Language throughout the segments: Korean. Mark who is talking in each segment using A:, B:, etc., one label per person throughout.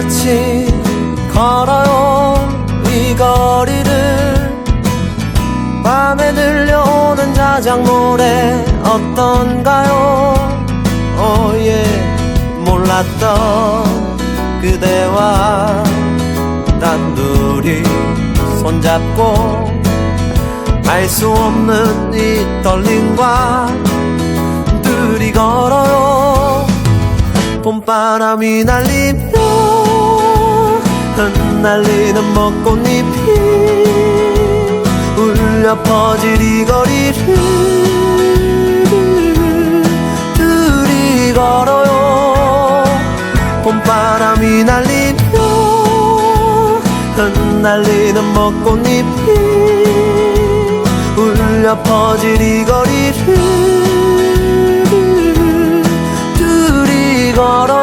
A: 같이 걸어요 이 거리를. 밤에 들려오는 자작 노래 어떤가요? 몰랐던 그대와 단둘이 손잡고 알 수 없는 이 떨림과 둘이 걸어요. 봄바람이 날리며 흩날리는 벚꽃잎이 울려 퍼질 이 거리를 둘이 걸어요. 봄바람이 날리며 흩날리는 벚꽃잎이 울려 퍼질 이 거리를 둘이 걸어요.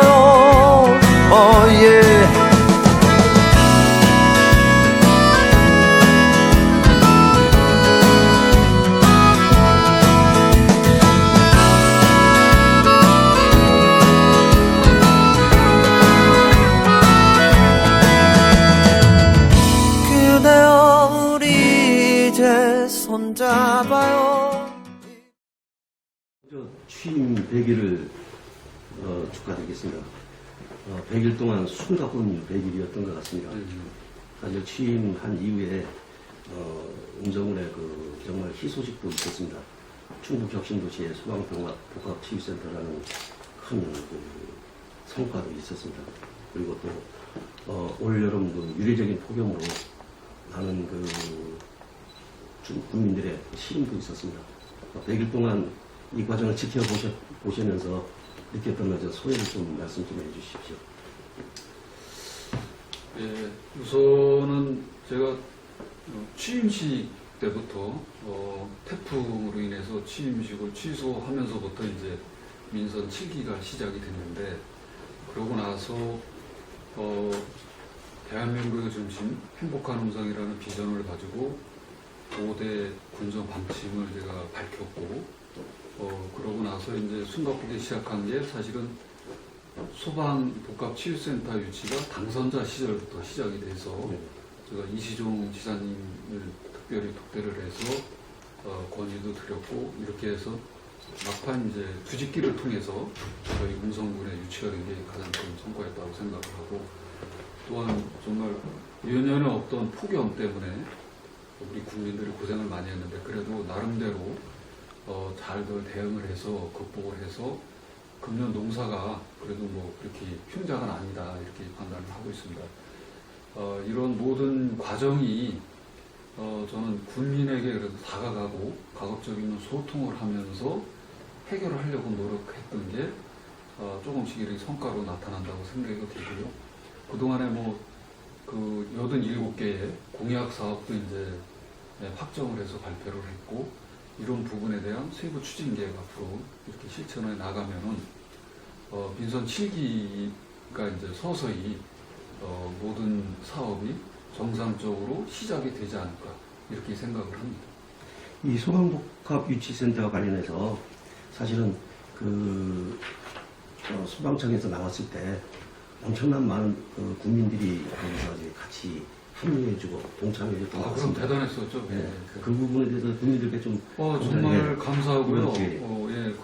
A: 그대여 우리 이제 손잡아요.
B: 취임 100일을 축하드리겠습니다. 100일 동안 숨가쁜 100일이었던 것 같습니다. 사실 취임한 이후에 음성군의 정말 희소식도 있었습니다. 충북 격신도시의 소방복합치유센터라는 큰 성과도 있었습니다. 그리고 또 올 여름 유례적인 폭염으로 많은 국민들의 시름도 있었습니다. 100일 동안 이 과정을 지켜보시면서 느꼈던 소회를 좀 말씀 좀 해주십시오.
C: 예, 우선은 제가 취임식 때부터 태풍으로 인해서 취임식을 취소하면서부터 이제 민선 7기가 시작이 됐는데, 그러고 나서 대한민국의 중심 행복한 음성이라는 비전을 가지고 5대 군정 방침을 제가 밝혔고, 그러고 나서 이제 숨가쁘게 시작한 게 사실은 소방복합치유센터 유치가 당선자 시절부터 시작이 돼서 제가 이시종 지사님을 특별히 독대를 해서 건의도 드렸고, 이렇게 해서 막판 이제 부직기를 통해서 저희 음성군의 유치가 된 게 가장 큰 성과였다고 생각을 하고, 또한 정말 연년에 없던 폭염 때문에 우리 국민들이 고생을 많이 했는데, 그래도 나름대로 잘들 대응을 해서 극복을 해서 금년 농사가 그래도 그렇게 흉작은 아니다 이렇게 판단을 하고 있습니다. 이런 모든 과정이 저는 국민에게 그래도 다가가고 가급적이면 소통을 하면서 해결을 하려고 노력했던 게 조금씩 이렇게 성과로 나타난다고 생각이 되고요. 그동안에 87개의 공약 사업도 이제 확정을 해서 발표를 했고, 이런 부분에 대한 세부 추진 계획 앞으로 이렇게 실천해 나가면은 민선 7기가 이제 서서히 모든 사업이 정상적으로 시작이 되지 않을까 이렇게 생각을 합니다.
B: 이 소방복합유치센터와 관련해서 사실은 소방청에서 나왔을 때 엄청난 많은 국민들이 거기서 이제 같이 합류해주고 동참해줬던 것
C: 그럼
B: 같습니다.
C: 대단했었죠.
B: 네. 그 부분에 대해서 국민들께 좀
C: 정말 감사하고요.
B: 예.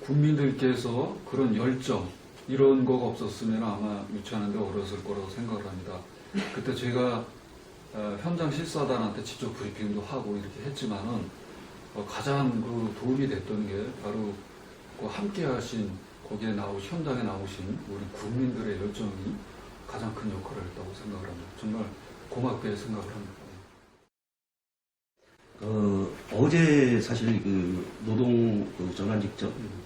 C: 국민들께서 그런 열정 이런 거가 없었으면 아마 유치하는데 어려웠을 거라고 생각을 합니다. 그때 제가 현장 실사단한테 직접 브리핑도 하고 이렇게 했지만은 가장 도움이 됐던 게 바로 함께 하신 거기에 현장에 나오신 우리 국민들의 열정이 가장 큰 역할을 했다고 생각을 합니다. 정말 고맙게 생각을 합니다.
B: 어제 사실 노동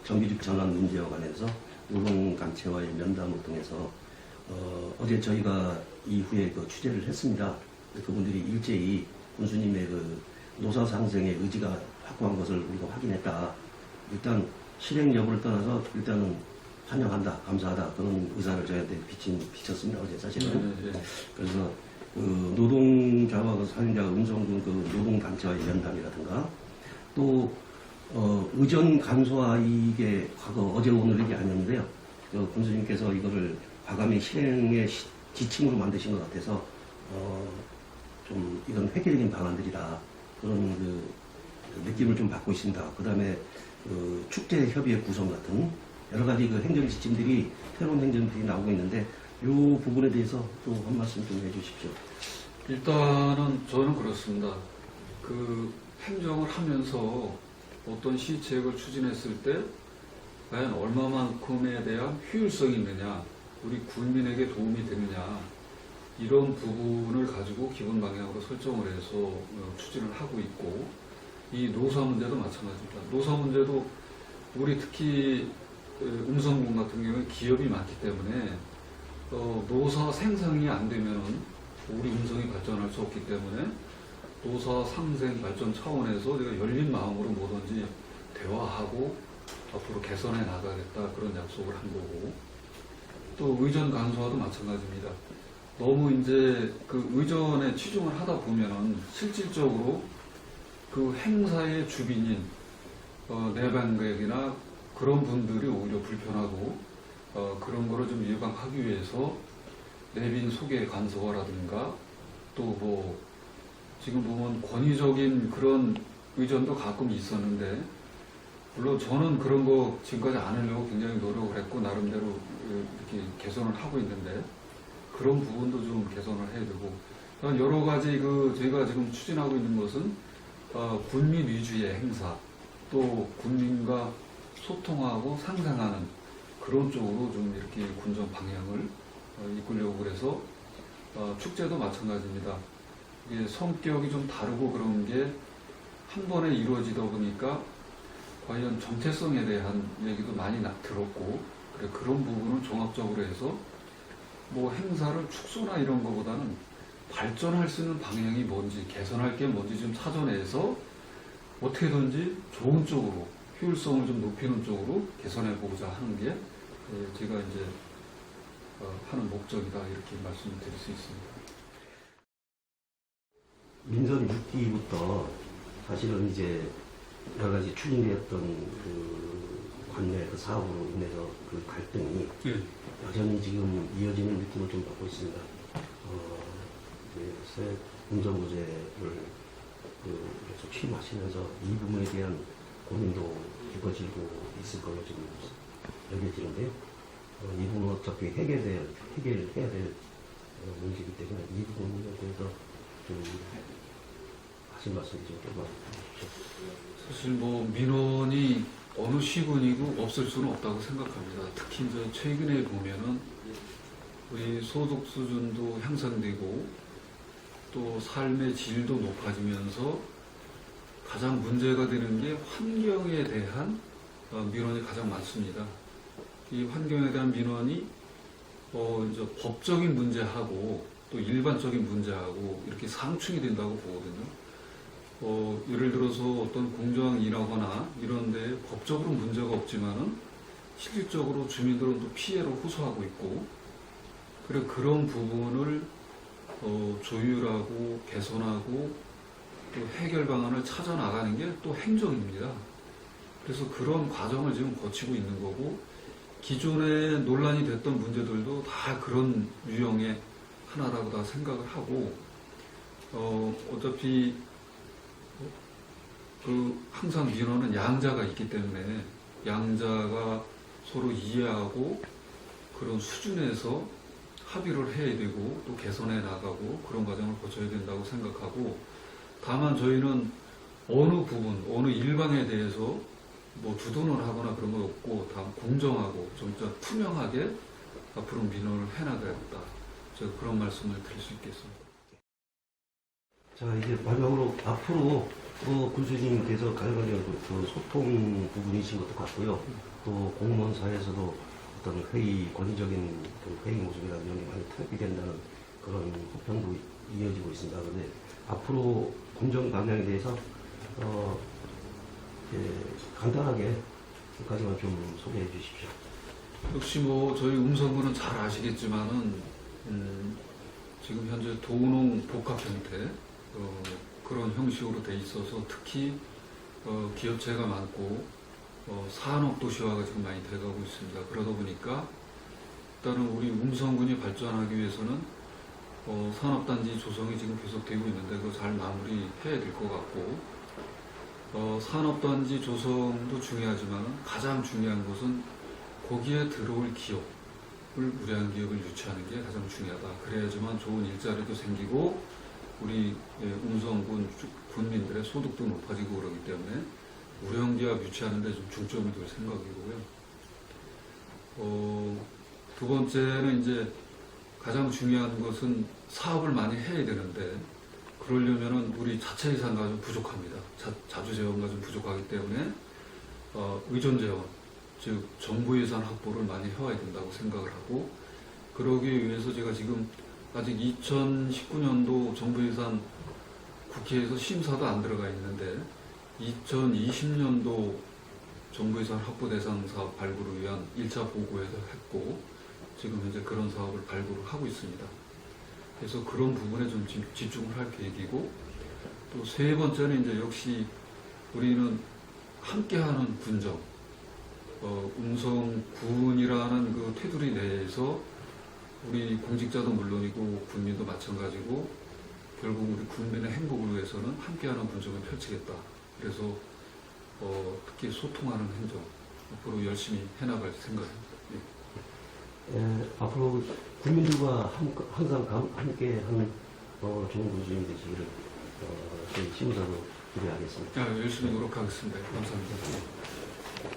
B: 정규직 전환 문제와 관해서 노동단체와의 면담을 통해서 어제 저희가 이후에 취재를 했습니다. 그분들이 일제히 군수님의 노사 상생의 의지가 확고한 것을 우리가 확인했다. 일단 실행 여부를 떠나서 일단은 환영한다, 감사하다, 그런 의사를 저희한테 비쳤습니다, 어제 사실은. 그래서 노동자와 사용자 음성군 노동단체와의 면담이라든가, 또 의전 간소화 이게 과거 어제 오늘 이게 아니었는데요. 군수님께서 이거를 과감히 실행의 지침으로 만드신 것 같아서 좀 이건 획기적인 방안들이다 그런 그 느낌을 좀 받고 있습니다. 그 다음에 그 축제 협의회 구성 같은 여러 가지 그 행정 지침들이 새로운 행정들이 나오고 있는데 이 부분에 대해서 또 한 말씀 좀 해주십시오.
C: 일단은 저는 그렇습니다. 그 행정을 하면서 어떤 시책을 추진했을 때 과연 얼마만큼에 대한 효율성이 있느냐, 우리 국민에게 도움이 되느냐, 이런 부분을 가지고 기본 방향으로 설정을 해서 추진을 하고 있고, 이 노사 문제도 마찬가지입니다. 노사 문제도 우리 특히 음성군 같은 경우에 기업이 많기 때문에 노사 생산이 안 되면은 우리 음성이 발전할 수 없기 때문에 노사 상생 발전 차원에서 내가 열린 마음으로 뭐든지 대화하고 앞으로 개선해 나가겠다 그런 약속을 한 거고, 또 의전 간소화도 마찬가지입니다. 너무 이제 그 의전에 치중을 하다 보면은 실질적으로 그 행사의 주빈인 내방객이나 그런 분들이 오히려 불편하고 그런 거를 좀 예방하기 위해서 내빈 소개 간소화라든가 또 뭐 지금 보면 권위적인 그런 의전도 가끔 있었는데, 물론 저는 그런 거 지금까지 안 하려고 굉장히 노력을 했고 나름대로 이렇게 개선을 하고 있는데, 그런 부분도 좀 개선을 해야 되고, 여러 가지 그 저희가 지금 추진하고 있는 것은 군민 위주의 행사, 또 국민과 소통하고 상생하는 그런 쪽으로 좀 이렇게 군정 방향을 이끌려고 그래서 축제도 마찬가지입니다. 이게 성격이 좀 다르고 그런 게 한 번에 이루어지다 보니까 과연 정체성에 대한 얘기도 많이 들었고, 그래 그런 부분은 종합적으로 해서 뭐 행사를 축소나 이런 거보다는 발전할 수 있는 방향이 뭔지, 개선할 게 뭔지 좀 찾아내서 어떻게든지 좋은 쪽으로 효율성을 좀 높이는 쪽으로 개선해 보고자 하는 게 제가 이제 하는 목적이다 이렇게 말씀을 드릴 수 있습니다.
B: 민선 6기부터 사실은 이제 여러 가지 추진되었던 그 관내 그 사업으로 인해서 그 갈등이 여전히 지금 이어지는 느낌을 좀 받고 있습니다. 새 공정부제를 계속 취임하시면서 이 부분에 대한 고민도 깊어지고 있을 걸로 지금 여겨지는데요. 이 부분은 어차피 해결해야 될 문제이기 때문에 이 부분에 대해서 좀 하신 말씀이 좀 조금만 해주십시오.
C: 사실 뭐 민원이 어느 시군이고 없을 수는 없다고 생각합니다. 특히 이제 최근에 보면은 우리 소득 수준도 향상되고 또 삶의 질도 높아지면서 가장 문제가 되는 게 환경에 대한 민원이 가장 많습니다. 이 환경에 대한 민원이 이제 법적인 문제하고 또 일반적인 문제하고 이렇게 상충이 된다고 보거든요. 예를 들어서 어떤 공장 일하거나 이런데 법적으로 문제가 없지만은 실질적으로 주민들은 또 피해를 호소하고 있고, 그래 그런 부분을 조율하고 개선하고 또 해결 방안을 찾아 나가는 게 또 행정입니다. 그래서 그런 과정을 지금 거치고 있는 거고, 기존에 논란이 됐던 문제들도 다 그런 유형의 하나라고 다 생각을 하고, 어차피 항상 민원은 양자가 있기 때문에 양자가 서로 이해하고 그런 수준에서 합의를 해야 되고 또 개선해 나가고 그런 과정을 거쳐야 된다고 생각하고, 다만 저희는 어느 부분, 어느 일방에 대해서 뭐 주도를 하거나 그런 거 없고 다 공정하고 좀 투명하게 앞으로 민원을 해나가야겠다. 제가 그런 말씀을 드릴 수 있겠습니다.
B: 자, 이제 마지막으로 앞으로 군수님께서 가져가려는 그 소통 부분이신 것도 같고요. 또 공무원 사회에서도 어떤 회의, 권위적인 그 회의 모습이나 이런 게 많이 타협이 된다는 그런 호평도 이어지고 있습니다. 그런데 앞으로 공정 방향에 대해서 간단하게 여기까지만 좀 소개해 주십시오.
C: 역시 뭐 저희 음성군은 잘 아시겠지만은 지금 현재 도농 복합 형태 그런 형식으로 돼 있어서 특히 기업체가 많고 산업 도시화가 지금 많이 돼가고 있습니다. 그러다 보니까 일단은 우리 음성군이 발전하기 위해서는 산업단지 조성이 지금 계속되고 있는데 그거 잘 마무리해야 될 것 같고 산업단지 조성도 중요하지만 가장 중요한 것은 거기에 들어올 기업을 우량 기업을 유치하는 게 가장 중요하다. 그래야지만 좋은 일자리도 생기고 우리 음성군 군민들의 소득도 높아지고 그러기 때문에 우량기업 유치하는 데 좀 중점이 둘 생각이고요. 두 번째는 이제 가장 중요한 것은 사업을 많이 해야 되는데 그러려면은 우리 자체 예산가 좀 부족합니다. 자주 재원가 좀 부족하기 때문에 의존 재원, 즉 정부 예산 확보를 많이 해와야 된다고 생각을 하고 그러기 위해서 제가 지금 아직 2019년도 정부 예산 국회에서 심사도 안 들어가 있는데 2020년도 정부 예산 확보 대상 사업 발굴을 위한 1차 보고에서 했고 지금 현재 그런 사업을 발굴을 하고 있습니다. 그래서 그런 부분에 좀 집중을 할 계획이고 또 세 번째는 이제 역시 우리는 함께하는 군정, 음성군이라는 그 테두리 내에서 우리 공직자도 물론이고 군민도 마찬가지고 결국 우리 국민의 행복을 위해서는 함께하는 군정을 펼치겠다. 그래서 특히 소통하는 행정 앞으로 열심히 해나갈 생각입니다.
B: 앞으로 국민들과 항상 함께하는 좋은 군수님이 되시기를 저희 시무사로 기대하겠습니다.
C: 열심히 노력하겠습니다. 감사합니다.